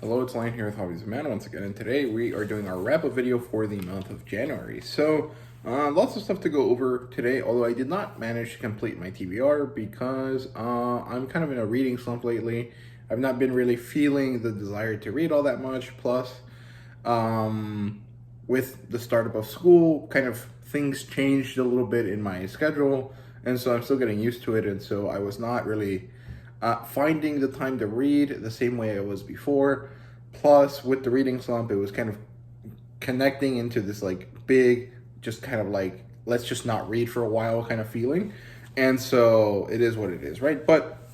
Hello, it's Lane here with HobbiesofaMan once again, and today we are doing our wrap-up video for the month of January. So, lots of stuff to go over today, although I did not manage to complete my TBR because I'm kind of in a reading slump lately. I've not been really feeling the desire to read all that much, plus with the startup of school, kind of things changed a little bit in my schedule, and so I'm still getting used to it, and so I was not really finding the time to read the same way I was before. Plus, with the reading slump, it was kind of connecting into this like big, just kind of like, let's just not read for a while kind of feeling. And so it is what it is, right? But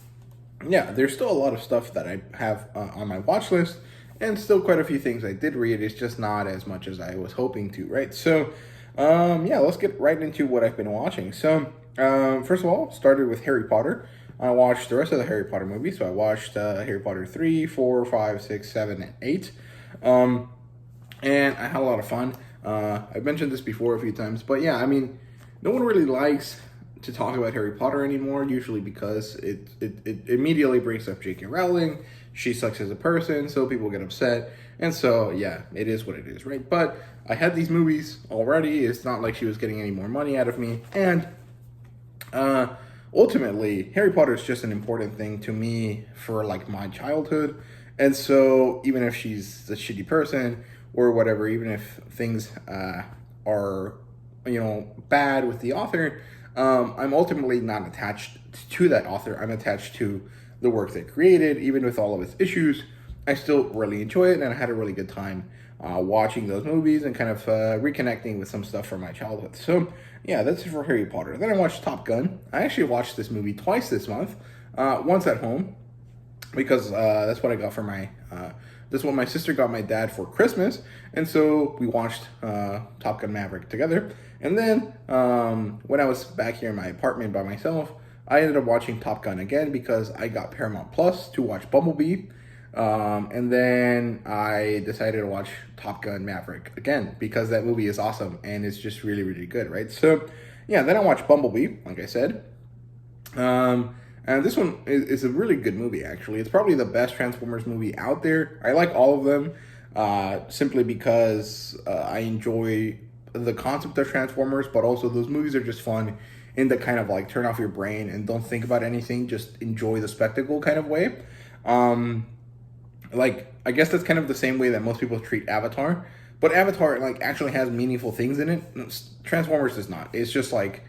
yeah, there's still a lot of stuff that I have on my watch list, and still quite a few things I did read. It's just not as much as I was hoping to, right? So yeah, let's get right into what I've been watching. So first of all, started with Harry Potter. I watched the rest of the Harry Potter movies. So I watched Harry Potter 3, 4, 5, 6, 7, and 8. And I had a lot of fun. I've mentioned this before a few times, but yeah, I mean, no one really likes to talk about Harry Potter anymore, usually because it immediately brings up J.K. Rowling. She sucks as a person, so people get upset. And so, yeah, it is what it is, right? But I had these movies already. It's not like she was getting any more money out of me. And ultimately, Harry Potter is just an important thing to me for like my childhood. And so even if she's a shitty person or whatever, even if things are, bad with the author, I'm ultimately not attached to that author. I'm attached to the work they created. Even with all of its issues, I still really enjoy it, and I had a really good time watching those movies and kind of reconnecting with some stuff from my childhood. So yeah, that's it for Harry Potter. Then I watched Top Gun. I actually watched this movie twice this month. Once at home, because that's what I got for my that's what my sister got my dad for Christmas, and so we watched Top Gun Maverick together. And then when I was back here in my apartment by myself, I ended up watching Top Gun again because I got Paramount Plus to watch Bumblebee. And then I decided to watch Top Gun Maverick again because that movie is awesome and it's just really, really good, right? So yeah, then I watched Bumblebee, like I said. And this one is a really good movie, actually. It's probably the best Transformers movie out there. I like all of them simply because I enjoy the concept of Transformers, but also those movies are just fun in the kind of like turn off your brain and don't think about anything, just enjoy the spectacle kind of way. Like, I guess that's kind of the same way that most people treat Avatar, but Avatar like actually has meaningful things in it. Transformers does not. It's just like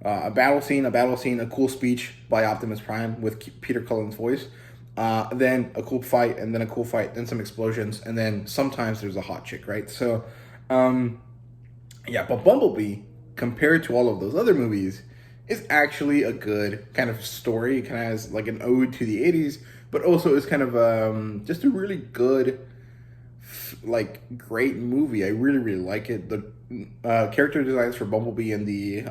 a battle scene, a cool speech by Optimus Prime with Peter Cullen's voice, then a cool fight, and then a cool fight, then some explosions, and then sometimes there's a hot chick, right? So, yeah, but Bumblebee, compared to all of those other movies, is actually a good kind of story. It kind of has like an ode to the 80s, but also is kind of just a really good, like, great movie. I really, really like it. The character designs for Bumblebee and the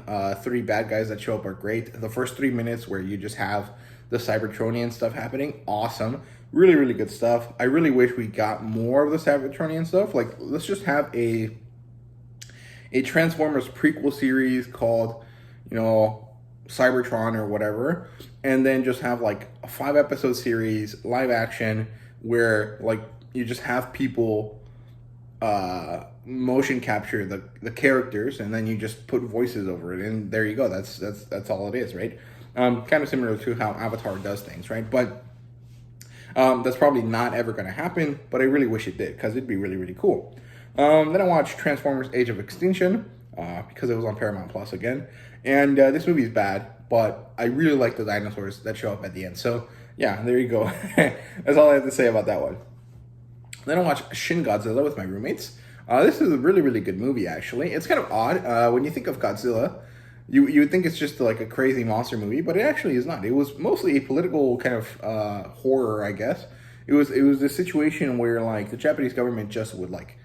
three bad guys that show up are great. The first 3 minutes where you just have the Cybertronian stuff happening, awesome. Really, really good stuff. I really wish we got more of the Cybertronian stuff. Like, let's just have a Transformers prequel series called, Cybertron or whatever, and then just have like a 5-episode series, live action, where like you just have people motion capture the characters, and then you just put voices over it, and there you go. That's all it is, right? Kind of similar to how Avatar does things, right? But that's probably not ever going to happen, but I really wish it did, because it'd be really, really cool. Then I watched Transformers Age of Extinction, because it was on Paramount Plus again. And this movie is bad, but I really like the dinosaurs that show up at the end. So yeah, there you go. That's all I have to say about that one. Then I watched Shin Godzilla with my roommates. This is a really, really good movie, actually. It's kind of odd. When you think of Godzilla, you would think it's just like a crazy monster movie, but it actually is not. It was mostly a political kind of horror, I guess. It was a situation where like the Japanese government just would like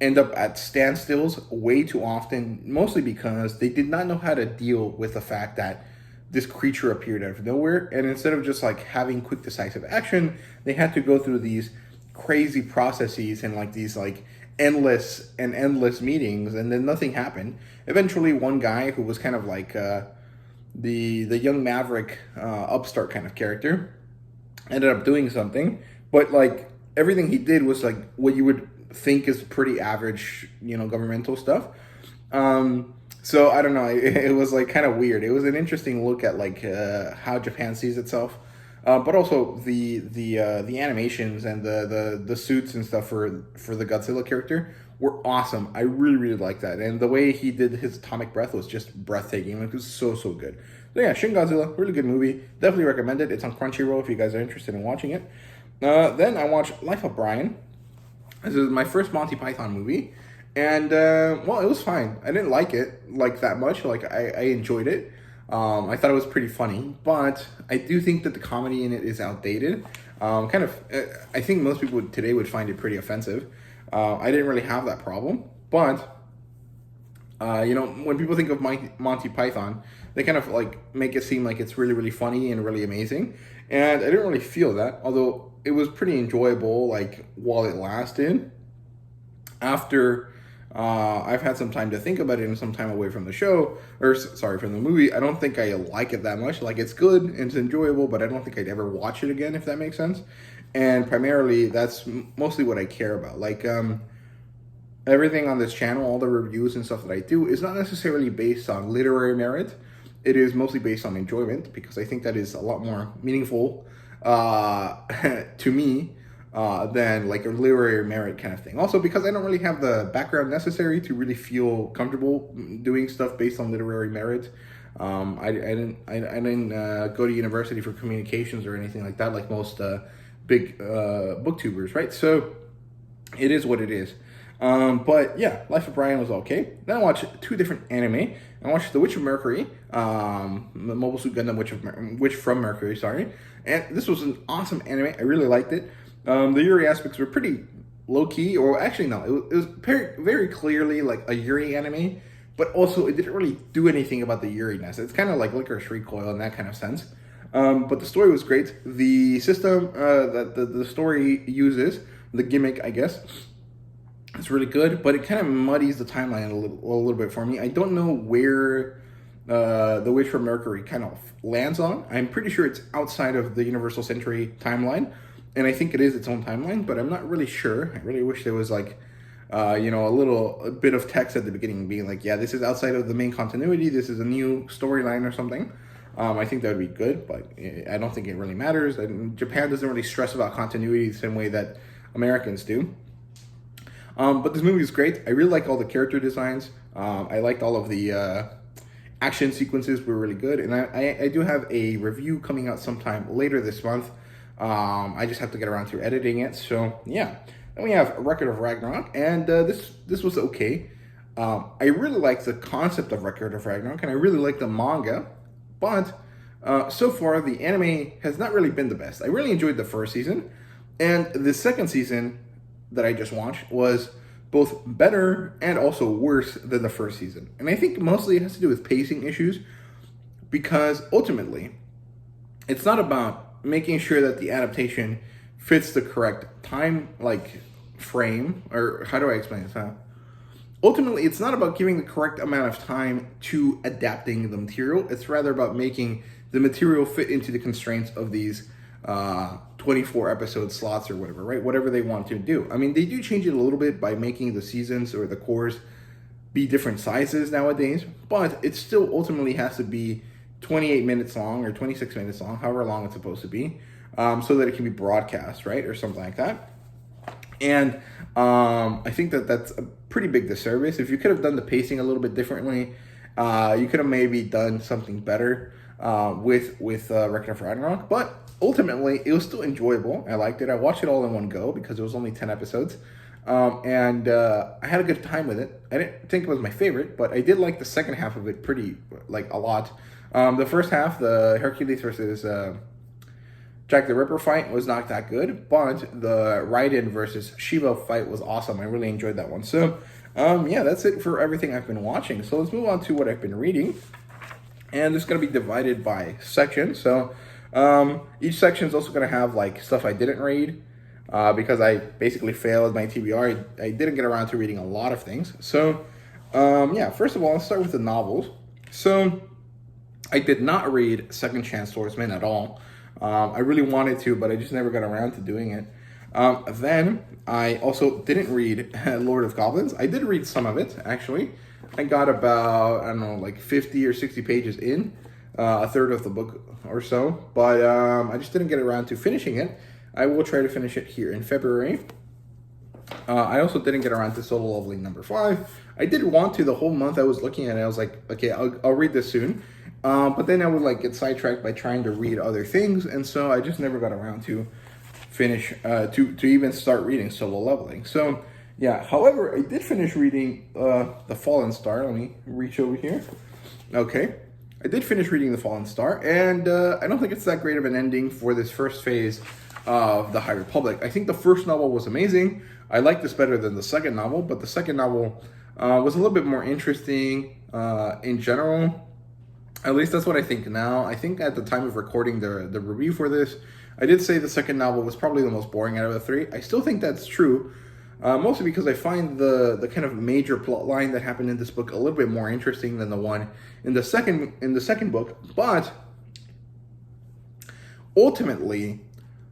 end up at standstills way too often, mostly because they did not know how to deal with the fact that this creature appeared out of nowhere, and instead of just like having quick decisive action, they had to go through these crazy processes and like these like endless meetings, and then nothing happened. Eventually one guy who was kind of like the young maverick upstart kind of character ended up doing something, but like everything he did was like what you would think is pretty average, governmental stuff. So I don't know. It was like kind of weird. It was an interesting look at like how Japan sees itself, but also the animations and the suits and stuff for the Godzilla character were awesome. I really liked that, and the way he did his atomic breath was just breathtaking. It was so good. So yeah, Shin Godzilla, really good movie. Definitely recommend it. It's on Crunchyroll if you guys are interested in watching it. Then I watched Life of Brian. This is my first Monty Python movie. And, well, it was fine. I didn't like it, like, that much. Like, I enjoyed it. I thought it was pretty funny. But I do think that the comedy in it is outdated. I think most people today would find it pretty offensive. I didn't really have that problem. But, when people think of Monty Python, they kind of, like, make it seem like it's really funny and really amazing. And I didn't really feel that. Although it was pretty enjoyable, like, while it lasted. After... I've had some time to think about it and some time away from the show, from the movie. I don't think I like it that much. Like, it's good and it's enjoyable, but I don't think I'd ever watch it again, if that makes sense. And primarily, that's mostly what I care about. Like, everything on this channel, all the reviews and stuff that I do, is not necessarily based on literary merit. It is mostly based on enjoyment, because I think that is a lot more meaningful to me. Than like a literary merit kind of thing. Also, because I don't really have the background necessary to really feel comfortable doing stuff based on literary merit. I didn't go to university for communications or anything like that, like most big booktubers, right? So it is what it is. But yeah, Life of Brian was okay. Then I watched two different anime. I watched The Witch of Mercury, Mobile Suit Gundam Witch from Mercury, sorry. And this was an awesome anime. I really liked it. The Yuri aspects were pretty low-key, or actually no, it was very clearly like a Yuri anime, but also it didn't really do anything about the Yuri-ness. It's kind of like Licorice Recoil in that kind of sense. But the story was great. The system that the story uses, the gimmick, I guess, it's really good, but it kind of muddies the timeline a little bit for me. I don't know where the Witch from Mercury kind of lands on. I'm pretty sure it's outside of the Universal Century timeline. And I think it is its own timeline, but I'm not really sure. I really wish there was like, a bit of text at the beginning being like, yeah, this is outside of the main continuity. This is a new storyline or something. I think that would be good, but I don't think it really matters. Japan doesn't really stress about continuity the same way that Americans do. But this movie is great. I really like all the character designs. I liked all of the action sequences were really good. And I do have a review coming out sometime later this month. I just have to get around to editing it. So yeah, then we have Record of Ragnarok, and this was okay. I really like the concept of Record of Ragnarok, and I really like the manga, but so far the anime has not really been the best. I really enjoyed the first season, and the second season that I just watched was both better and also worse than the first season. And I think mostly it has to do with pacing issues, because ultimately it's not about making sure that the adaptation fits the correct time, like, frame, or how do I explain this? Ultimately, it's not about giving the correct amount of time to adapting the material. It's rather about making the material fit into the constraints of these 24 episode slots or whatever, right? Whatever they want to do. I mean, they do change it a little bit by making the seasons or the cores be different sizes nowadays, but it still ultimately has to be 28 minutes long or 26 minutes long, however long it's supposed to be, so that it can be broadcast, right, or something like that. And I think that that's a pretty big disservice. If you could have done the pacing a little bit differently, you could have maybe done something better with Record of Ragnarok. But ultimately, it was still enjoyable. I liked it. I watched it all in one go because it was only 10 episodes. And I had a good time with it. I didn't think it was my favorite, but I did like the second half of it a lot. The first half, the Hercules versus Jack the Ripper fight was not that good, but the Raiden versus Shiva fight was awesome. I really enjoyed that one. So, yeah, that's it for everything I've been watching. So let's move on to what I've been reading. And it's going to be divided by sections. So each section is also going to have like stuff I didn't read because I basically failed my TBR. I didn't get around to reading a lot of things. So, yeah, first of all, let's start with the novels. So I did not read Second Chance Swordsman at all. I really wanted to, but I just never got around to doing it. Then I also didn't read Lord of Goblins. I did read some of it, actually. I got about, I don't know, like 50 or 60 pages in, a third of the book or so. But I just didn't get around to finishing it. I will try to finish it here in February. I also didn't get around to Solo Leveling number 5. I did want to the whole month. I was looking at it. I was like, okay, I'll read this soon. But then I would like get sidetracked by trying to read other things. And so I just never got around to finish, to even start reading Solo Leveling. So yeah, however, I did finish reading The Fallen Star. Let me reach over here. Okay. I did finish reading The Fallen Star, and I don't think it's that great of an ending for this first phase of the High Republic. I think the first novel was amazing. I like this better than the second novel, but the second novel was a little bit more interesting in general. At least that's what I think now. I think at the time of recording the review for this, I did say the second novel was probably the most boring out of the three. I still think that's true, mostly because I find the kind of major plot line that happened in this book a little bit more interesting than the one in the second book. But ultimately,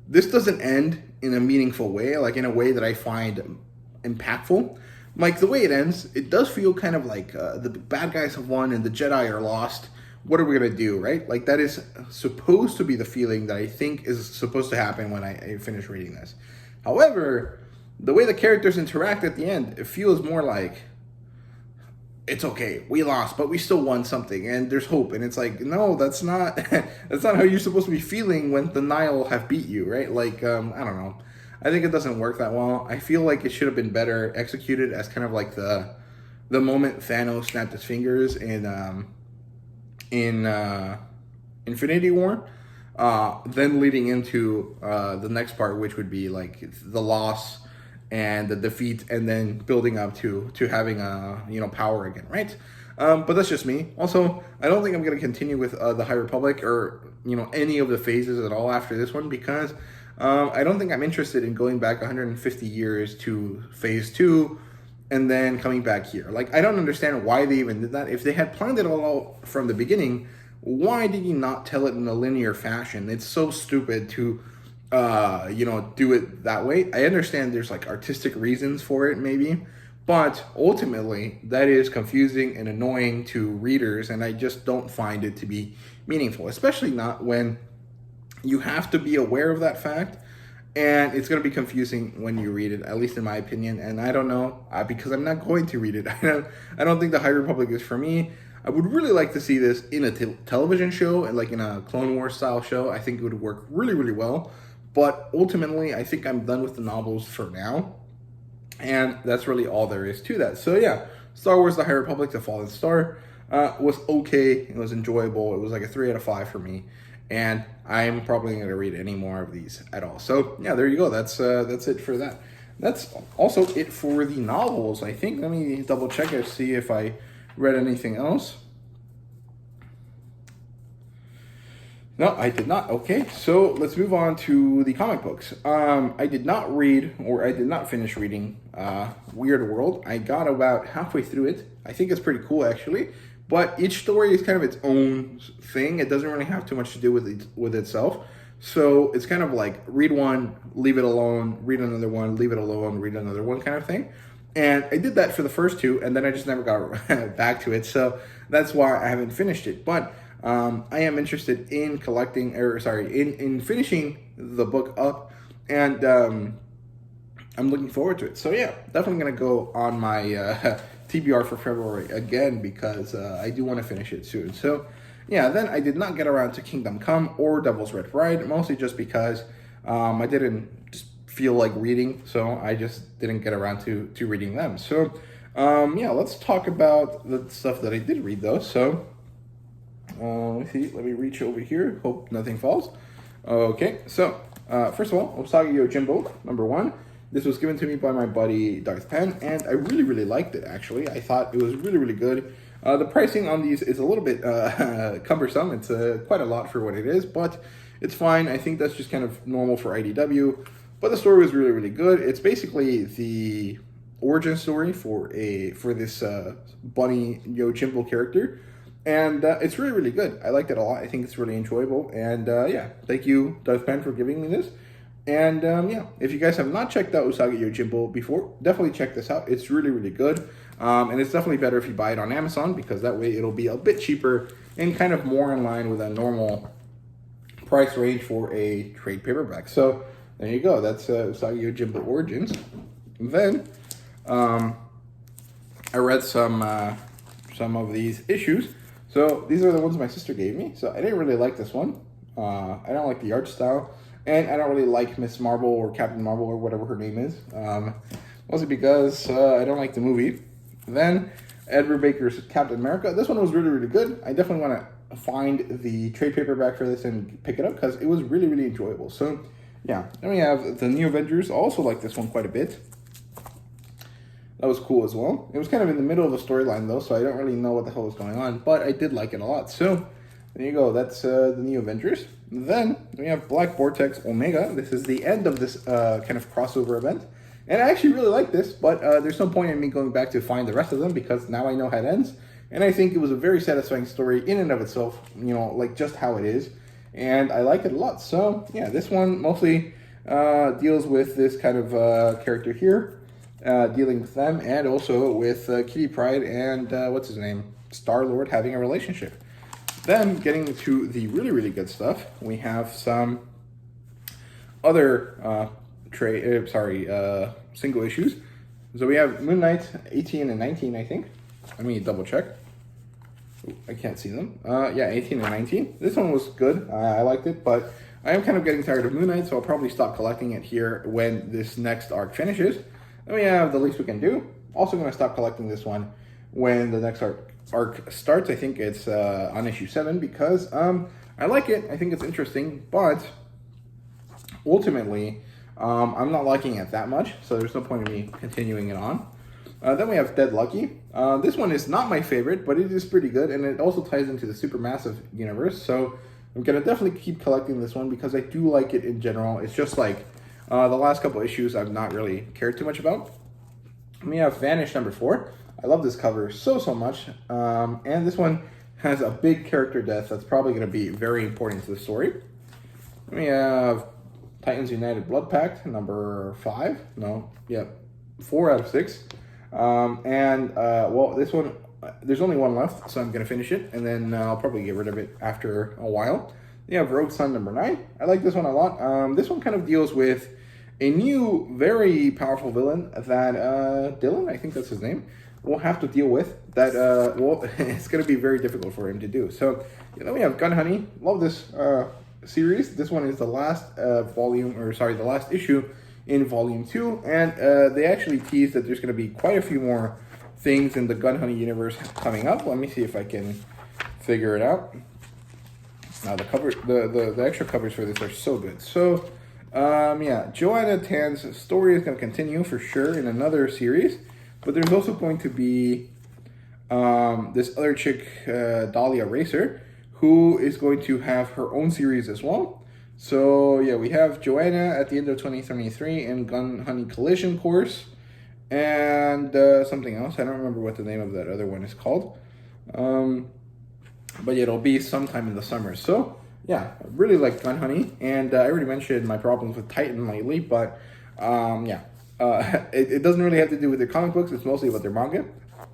this doesn't end in a meaningful way, like in a way that I find impactful. Like the way it ends, it does feel kind of like the bad guys have won and the Jedi are lost. What are we going to do, right? Like that is supposed to be the feeling that I think is supposed to happen when I finish reading this. However, the way the characters interact at the end, it feels more like, it's okay, we lost, but we still won something, and there's hope. And it's like, no, that's not that's not how you're supposed to be feeling when the Nile have beat you, right? Like, I don't know. I think it doesn't work that well. I feel like it should have been better executed as kind of like the moment Thanos snapped his fingers in Infinity War, then leading into the next part, which would be like the loss and the defeat, and then building up to having power again, right? But that's just me. Also, I don't think I'm going to continue with the High Republic or any of the phases at all after this one, because I don't think I'm interested in going back 150 years to phase 2 and then coming back here. Like, I don't understand why they even did that. If they had planned it all out from the beginning, why did you not tell it in a linear fashion? It's so stupid to do it that way. I understand there's like artistic reasons for it maybe, but ultimately that is confusing and annoying to readers, and I just don't find it to be meaningful, especially not when you have to be aware of that fact, and it's going to be confusing when you read it, at least in my opinion. And I don't know, because I'm not going to read it. I don't think the High Republic is for me. I would really like to see this in a television show, and like in a Clone Wars style show. I think it would work really, really well. But ultimately, I think I'm done with the novels for now. And that's really all there is to that. So yeah, Star Wars The High Republic, The Fallen Star was okay. It was enjoyable. It was like a 3 out of 5 for me. And I'm probably not going to read any more of these at all. So yeah, there you go. That's it for that. That's also it for the novels, I think. Let me double check and see if I read anything else. No, I did not. Okay, so let's move on to the comic books. I did not read, or I did not finish reading Weird World. I got about halfway through it. I think it's pretty cool, actually. But each story is kind of its own thing. It doesn't really have too much to do with itself. So it's kind of like read one, leave it alone, read another one, leave it alone, read another one kind of thing. And I did that for the first two, and then I just never got back to it. So that's why I haven't finished it. But I am interested in in finishing the book up, and I'm looking forward to it. So yeah, definitely going to go on my TBR for February again, because I do want to finish it soon. So yeah, then I did not get around to Kingdom Come or Devil's Red Bride, mostly just because I didn't just feel like reading, so I just didn't get around to reading them. So yeah, let's talk about the stuff that I did read though. So let's see, let me reach over here, hope nothing falls. Okay, so first of all, Usagi Yojimbo, number 1. This was given to me by my buddy Darth Penn, and I really, really liked it, actually. I thought it was really, really good. The pricing on these is a little bit cumbersome. It's quite a lot for what it is, but it's fine. I think that's just kind of normal for IDW. But the story was really, really good. It's basically the origin story for this Bunny Yojimbo character. And it's really, really good. I liked it a lot. I think it's really enjoyable. And yeah, thank you, Darth Penn, for giving me this. And yeah, if you guys have not checked out Usagi Yojimbo before, definitely check this out. It's really, really good. And it's definitely better if you buy it on Amazon, because that way it'll be a bit cheaper and kind of more in line with a normal price range for a trade paperback. So there you go. That's Usagi Yojimbo Origins. And then I read some of these issues. So these are the ones my sister gave me. So I didn't really like this one. I don't like the art style. And I don't really like Miss Marvel or Captain Marvel or whatever her name is. Mostly because I don't like the movie. Then Edward Baker's Captain America. This one was really, really good. I definitely want to find the trade paperback for this and pick it up, because it was really, really enjoyable. So yeah, then we have the New Avengers. I also like this one quite a bit. That was cool as well. It was kind of in the middle of the storyline though, so I don't really know what the hell was going on, but I did like it a lot. So there you go. That's the New Avengers. Then we have Black Vortex Omega. This is the end of this kind of crossover event. And I actually really like this, but there's no point in me going back to find the rest of them, because now I know how it ends. And I think it was a very satisfying story in and of itself, you know, like just how it is. And I like it a lot. So yeah, this one mostly deals with this kind of character here, dealing with them, and also with Kitty Pryde and what's his name? Star-Lord having a relationship. Then, getting to the really, really good stuff, we have some other single issues. So we have Moon Knight 18 and 19, I think. Let me double check. Ooh, I can't see them. Yeah, 18 and 19. This one was good. I liked it, but I am kind of getting tired of Moon Knight, so I'll probably stop collecting it here when this next arc finishes. Then we have The Least We Can Do. Also going to stop collecting this one when the next arc starts. I think it's on issue 7, because I like it. I think it's interesting, but ultimately I'm not liking it that much, so there's no point in me continuing it on. Then we have Dead Lucky. This one is not my favorite, but it is pretty good, and it also ties into the Supermassive universe, so I'm going to definitely keep collecting this one because I do like it in general. It's just like the last couple issues I've not really cared too much about. We have Vanish number 4. I love this cover so much. And this one has a big character death that's probably going to be very important to the story. We have Titans United Blood Pact number 5. No, yeah, 4 out of 6. Well, this one, there's only one left, so I'm going to finish it, and then I'll probably get rid of it after a while. You have Rogue Sun number 9. I like this one a lot. This one kind of deals with a new, very powerful villain that Dylan, I think that's his name, will have to deal with. That, well, it's going to be very difficult for him to do. So, then we have Gun Honey. Love this series. This one is the last the last issue in volume 2, and they actually teased that there's going to be quite a few more things in the Gun Honey universe coming up. Let me see if I can figure it out. Now the extra covers for this are so good. So yeah, Joanna Tan's story is going to continue for sure in another series, but there's also going to be this other chick, Dahlia Racer, who is going to have her own series as well. So yeah, we have Joanna at the end of 2023 in Gun Honey Collision Course, and something else. I don't remember what the name of that other one is called. But yeah, it'll be sometime in the summer. So yeah, I really like Gun Honey, and I already mentioned my problems with Titan lately, but yeah, it doesn't really have to do with their comic books. It's mostly about their manga.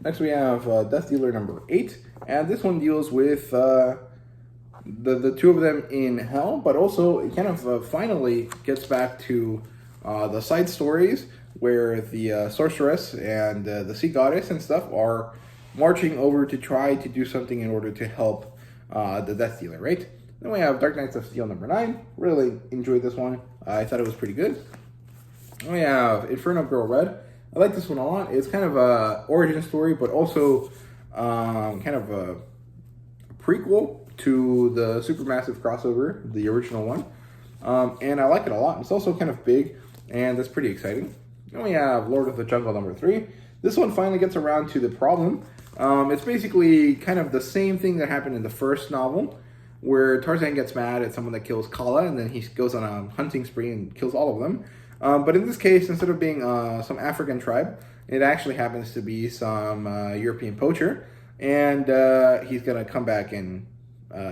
Next we have Death Dealer number 8, and this one deals with the two of them in hell, but also it kind of finally gets back to the side stories where the sorceress and the sea goddess and stuff are marching over to try to do something in order to help the Death Dealer, right? Then we have Dark Knights of Steel number 9. Really enjoyed this one. I thought it was pretty good. Then we have Inferno Girl Red. I like this one a lot. It's kind of a origin story, but also kind of a prequel to the Supermassive crossover, the original one. And I like it a lot. It's also kind of big, and that's pretty exciting. Then we have Lord of the Jungle number 3. This one finally gets around to the problem. It's basically kind of the same thing that happened in the first novel, where Tarzan gets mad at someone that kills Kala, and then he goes on a hunting spree and kills all of them. But in this case, instead of being some African tribe, it actually happens to be some European poacher, and he's gonna come back and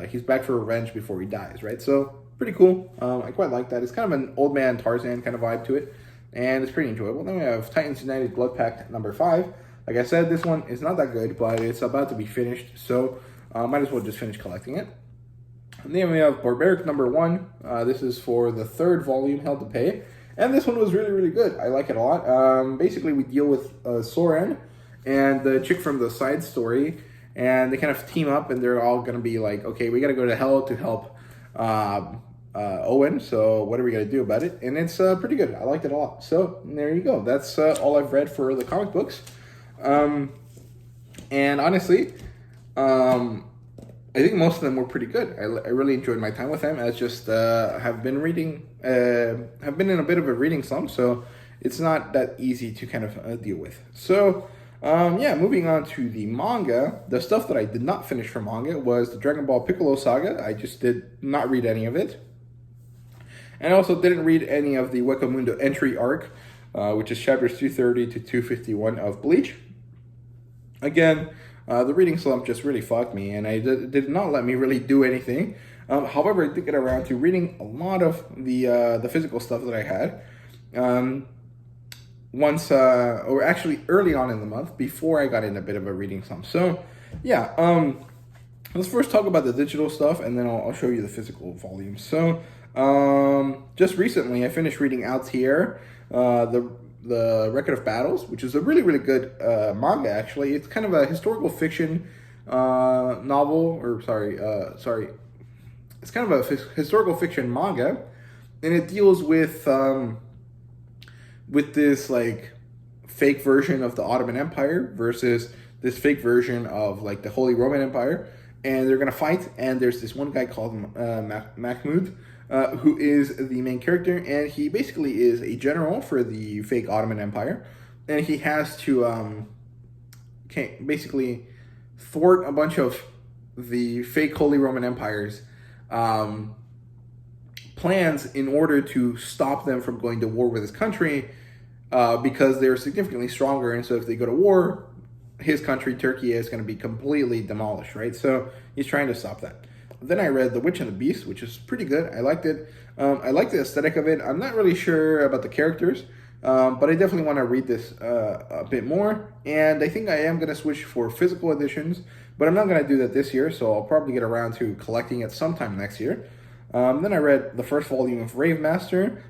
he's back for revenge before he dies, right? So pretty cool. I quite like that. It's kind of an old man Tarzan kind of vibe to it, and it's pretty enjoyable. Then we have Titans United Blood Pact number 5. Like I said, this one is not that good, but it's about to be finished, so might as well just finish collecting it. And then we have Barbaric number 1. This is for the 3rd volume, Hell to Pay. And this one was really, really good. I like it a lot. Basically, we deal with Soren and the chick from the side story, and they kind of team up, and they're all going to be like, okay, we got to go to hell to help Owen, so what are we going to do about it? And it's pretty good. I liked it a lot. So there you go. That's all I've read for the comic books. And honestly, I think most of them were pretty good. I really enjoyed my time with them. I just have been reading, have been in a bit of a reading slump, so it's not that easy to kind of deal with. So yeah, moving on to the manga. The stuff that I did not finish from manga was the Dragon Ball Piccolo saga. I just did not read any of it. And I also didn't read any of the Wakamundo entry arc, which is chapters 230 to 251 of Bleach. Again, the reading slump just really fucked me, and I did not let me really do anything. However, I did get around to reading a lot of the physical stuff that I had. Once, or actually early on in the month, before I got in a bit of a reading slump. So, yeah, let's first talk about the digital stuff, and then I'll show you the physical volumes. So, just recently, I finished reading Altair, the Record of Battles, which is a really, really good manga, actually. It's kind of a historical fiction novel, or it's kind of a historical fiction manga, and it deals with this, like, fake version of the Ottoman Empire versus this fake version of, like, the Holy Roman Empire, and they're gonna fight, and there's this one guy called Mahmoud, who is the main character, and he basically is a general for the fake Ottoman Empire, and he has to basically thwart a bunch of the fake Holy Roman Empire's plans in order to stop them from going to war with his country, because they're significantly stronger, and so if they go to war, his country, Turkey, is going to be completely demolished, right? So he's trying to stop that. Then I read The Witch and the Beast, which is pretty good. I liked it. I like the aesthetic of it. I'm not really sure about the characters, but I definitely want to read this a bit more. And I think I am going to switch for physical editions, but I'm not going to do that this year, so I'll probably get around to collecting it sometime next year. Then I read the first volume of Rave Master.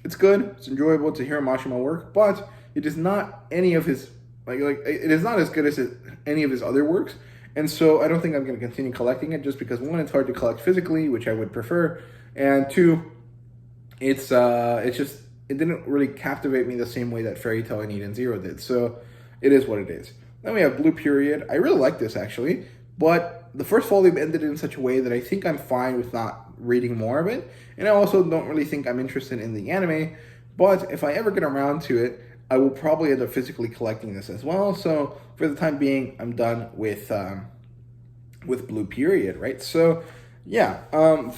It's good. It's enjoyable to hear Mashima work, but it is not any of his it is not as good as any of his other works. And so I don't think I'm going to continue collecting it, just because, one, it's hard to collect physically, which I would prefer, and two, it didn't really captivate me the same way that Fairy Tail and Eden Zero did. So it is what it is. Then we have Blue Period. I really like this, actually, but the first volume ended in such a way that I think I'm fine with not reading more of it. And I also don't really think I'm interested in the anime, but if I ever get around to it, I will probably end up physically collecting this as well. So for the time being, I'm done with Blue Period, right? So yeah,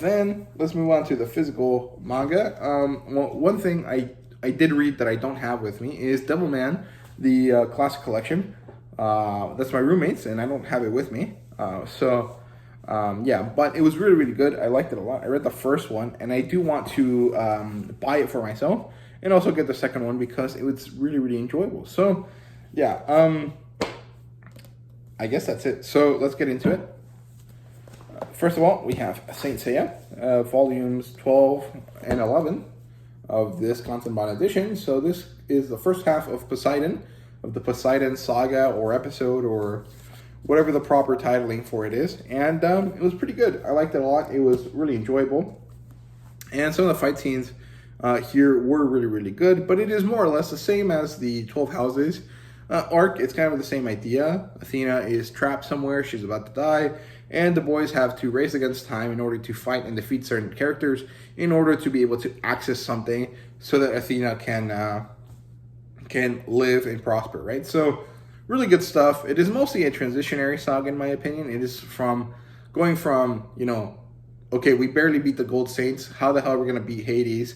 then let's move on to the physical manga. Well, one thing I did read that I don't have with me is Devilman, the classic collection. That's my roommate's, and I don't have it with me. Yeah, but it was really, really good. I liked it a lot. I read the first one, and I do want to buy it for myself, and also get the second one because it was really, really enjoyable. So, yeah, I guess that's it. So let's get into it. First of all, we have Saint Seiya, volumes 12 and 11 of this Kanzenban edition. So this is the first half of Poseidon, of the Poseidon saga or episode or whatever the proper titling for it is. And it was pretty good. I liked it a lot. It was really enjoyable. And some of the fight scenes here were really, really good, but it is more or less the same as the 12 Houses arc. It's kind of the same idea. Athena is trapped somewhere, she's about to die, and the boys have to race against time in order to fight and defeat certain characters in order to be able to access something so that Athena can live and prosper, right? So really good stuff. It is mostly a transitionary saga, in my opinion. It is going from, okay, we barely beat the Gold Saints, how the hell are we going to beat Hades?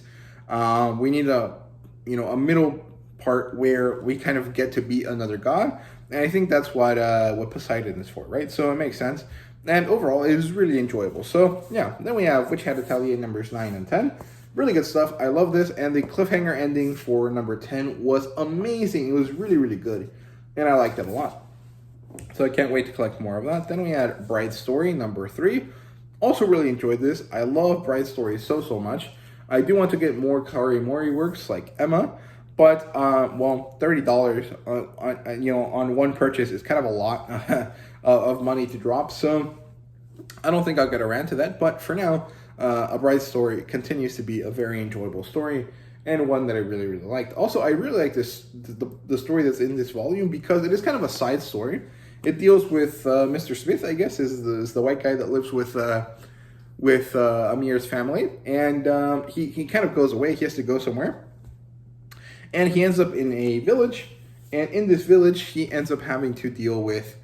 We need a middle part where we kind of get to beat another god, and I think that's what Poseidon is for, right? So it makes sense. And overall, it was really enjoyable. So yeah, then we have Witch Hat Atelier numbers 9 and 10. Really good stuff. I love this, and the cliffhanger ending for number 10 was amazing. It was really, really good, and I liked it a lot. So I can't wait to collect more of that. Then we had Bride's Story number 3. Also really enjoyed this. I love Bride's Story so much. I do want to get more Kaori works like Emma, but well, $30 on one purchase is kind of a lot of money to drop. So I don't think I'll get around to that. But for now, A Bride's Story continues to be a very enjoyable story, and one that I really, really liked. Also, I really like the story that's in this volume, because it is kind of a side story. It deals with Mr. Smith, I guess, is the white guy that lives with Amir's family, and he kind of goes away. He has to go somewhere, and he ends up in a village, and in this village, he ends up having to deal with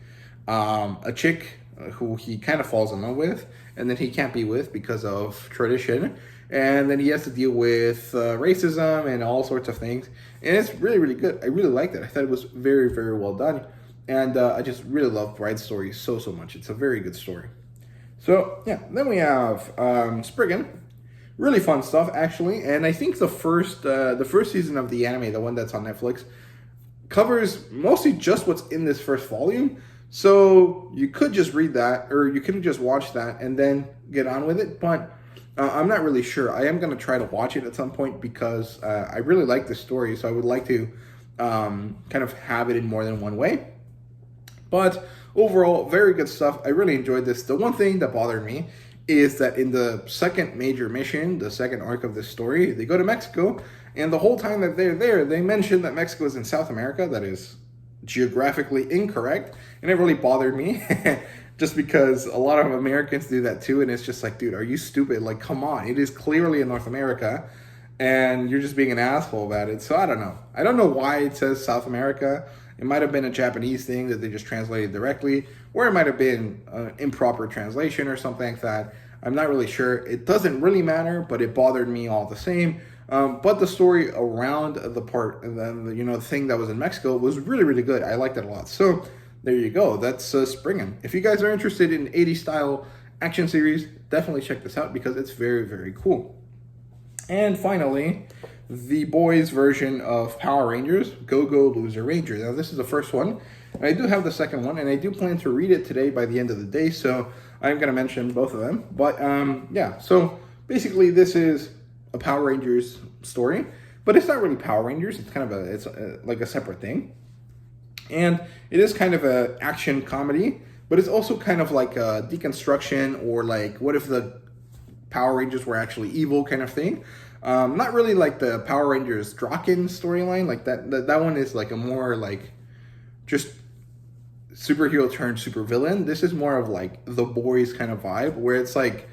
a chick who he kind of falls in love with, and then he can't be with because of tradition. And then he has to deal with racism and all sorts of things. And it's really, really good. I really liked it. I thought it was very, very well done. And I just really love Bride's Story so much. It's a very good story. So, yeah. Then we have Spriggan. Really fun stuff, actually. And I think the first season of the anime, the one that's on Netflix, covers mostly just what's in this first volume. So you could just read that, or you could just watch that and then get on with it. But I'm not really sure. I am going to try to watch it at some point, because I really like the story. So I would like to kind of have it in more than one way. But overall, very good stuff. I really enjoyed this. The one thing that bothered me is that in the second major mission, the second arc of this story, they go to Mexico. And the whole time that they're there, they mention that Mexico is in South America. That is geographically incorrect. And it really bothered me. Just because a lot of Americans do that too, and it's just like, dude, are you stupid? Like, come on. It is clearly in North America, and you're just being an asshole about it. So I don't know. I don't know why it says South America. It might have been a Japanese thing that they just translated directly, or it might have been an improper translation or something like that. I'm not really sure. It doesn't really matter, but it bothered me all the same. But the story around the part, and then the thing that was in Mexico was really, really good. I liked it a lot. So there you go. That's Spriggan. If you guys are interested in 80s style action series, definitely check this out, because it's very, very cool. And finally, the boys' version of Power Rangers, Go Go Loser Ranger. Now, this is the first one. And I do have the second one, and I do plan to read it today by the end of the day, so I'm going to mention both of them. But yeah, so basically this is a Power Rangers story, but it's not really Power Rangers. It's kind of like a separate thing. And it is kind of an action comedy, but it's also kind of like a deconstruction, or like, what if the Power Rangers were actually evil kind of thing. Not really like the Power Rangers Draken storyline. Like that one is like a more like just superhero turned supervillain. This is more of like the boys kind of vibe, where it's like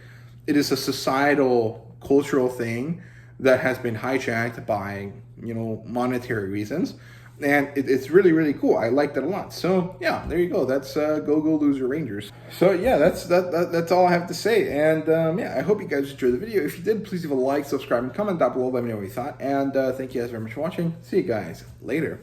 it is a societal, cultural thing that has been hijacked by monetary reasons. And it's really, really cool. I liked it a lot. So yeah, there you go. That's Go Go Loser Rangers. So yeah, that's all I have to say. And yeah, I hope you guys enjoyed the video. If you did, please leave a like, subscribe, and comment down below. Let me know what you thought. And thank you guys very much for watching. See you guys later.